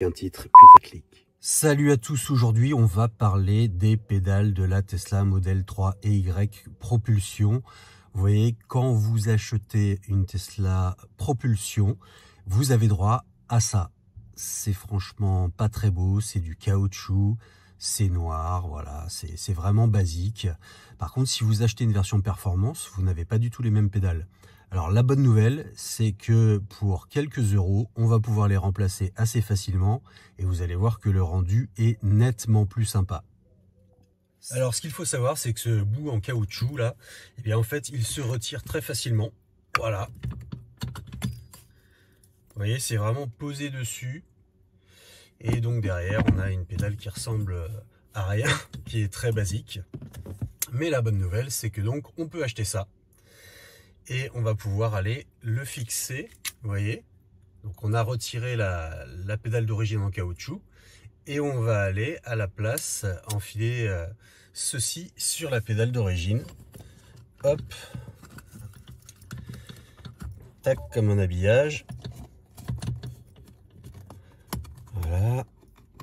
Un titre putaclic. Salut à tous, aujourd'hui on va parler des pédales de la Tesla Model 3 EY Propulsion. Vous voyez, quand vous achetez une Tesla Propulsion, vous avez droit à ça. C'est franchement pas très beau, c'est du caoutchouc, c'est noir, voilà, c'est vraiment basique. Par contre, si vous achetez une version performance, vous n'avez pas du tout les mêmes pédales. Alors la bonne nouvelle, c'est que pour quelques euros, on va pouvoir les remplacer assez facilement et vous allez voir que le rendu est nettement plus sympa. Alors ce qu'il faut savoir, c'est que ce bout en caoutchouc là, eh bien en fait, il se retire très facilement. Voilà. Vous voyez, c'est vraiment posé dessus. Et donc derrière, on a une pédale qui ressemble à rien, qui est très basique. Mais la bonne nouvelle, c'est que donc on peut acheter ça. Et on va pouvoir aller le fixer, vous voyez. Donc on a retiré la pédale d'origine en caoutchouc et on va aller à la place enfiler ceci sur la pédale d'origine. Hop, tac, comme un habillage. Voilà.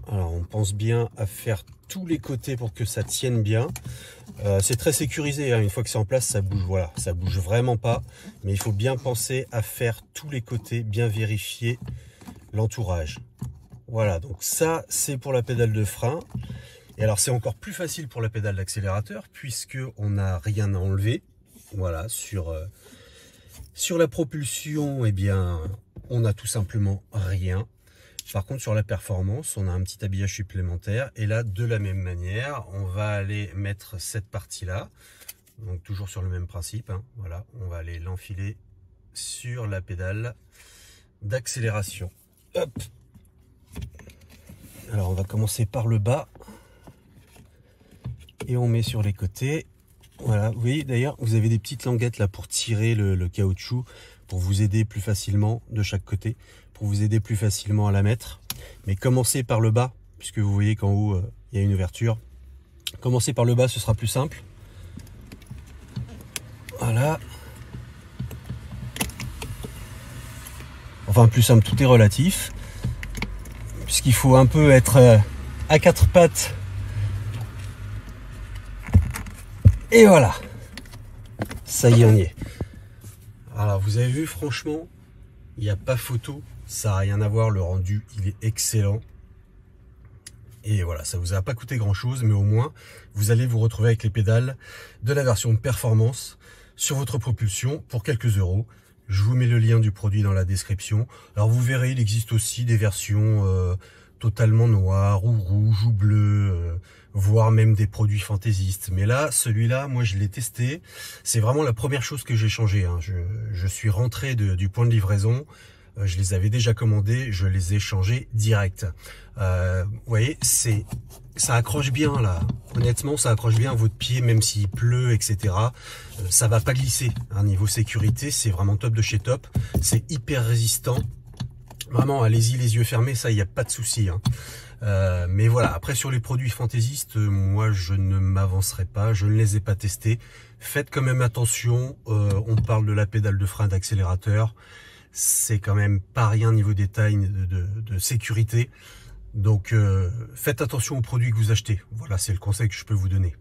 Alors on pense bien à faire tous les côtés pour que ça tienne bien. C'est très sécurisé, hein. Une fois que c'est en place, ça bouge, voilà, ça bouge vraiment pas, mais il faut bien penser à faire tous les côtés, bien vérifier l'entourage. Voilà, donc ça c'est pour la pédale de frein. Et alors c'est encore plus facile pour la pédale d'accélérateur puisque on n'a rien à enlever. Voilà, sur la propulsion, eh bien on a tout simplement rien. Par contre, sur la performance, on a un petit habillage supplémentaire. Et là, de la même manière, on va aller mettre cette partie-là. Donc, toujours sur le même principe. Hein. Voilà, on va aller l'enfiler sur la pédale d'accélération. Hop. Alors, on va commencer par le bas. Et on met sur les côtés. Voilà, vous voyez, d'ailleurs, vous avez des petites languettes là pour tirer le caoutchouc, pour vous aider plus facilement de chaque côté, pour vous aider plus facilement à la mettre. Mais commencez par le bas, puisque vous voyez qu'en haut, il y a une ouverture. Commencez par le bas, ce sera plus simple. Voilà. Enfin, plus simple, tout est relatif. Puisqu'il faut un peu être à quatre pattes. Et voilà. Ça y est, on y est. Alors, vous avez vu, franchement, il n'y a pas photo. Ça n'a rien à voir, le rendu, il est excellent. Et voilà, ça vous a pas coûté grand chose, mais au moins, vous allez vous retrouver avec les pédales de la version performance sur votre propulsion pour quelques euros. Je vous mets le lien du produit dans la description. Alors vous verrez, il existe aussi des versions totalement noires ou rouges ou bleues, voire même des produits fantaisistes. Mais là, celui-là, moi je l'ai testé. C'est vraiment la première chose que j'ai changé. Hein. Je suis rentré du point de livraison. Je les avais déjà commandés, je les ai changés direct. Vous voyez, ça accroche bien là. Honnêtement, ça accroche bien à votre pied, même s'il pleut, etc. Ça va pas glisser. Hein. Niveau sécurité, c'est vraiment top de chez top. C'est hyper résistant. Vraiment, allez-y les yeux fermés, ça, il n'y a pas de souci. Hein. Mais voilà, après sur les produits fantaisistes, moi je ne m'avancerai pas, je ne les ai pas testés. Faites quand même attention, on parle de la pédale de frein d'accélérateur. C'est quand même pas rien niveau détail de sécurité. Donc faites attention aux produits que vous achetez. Voilà, c'est le conseil que je peux vous donner.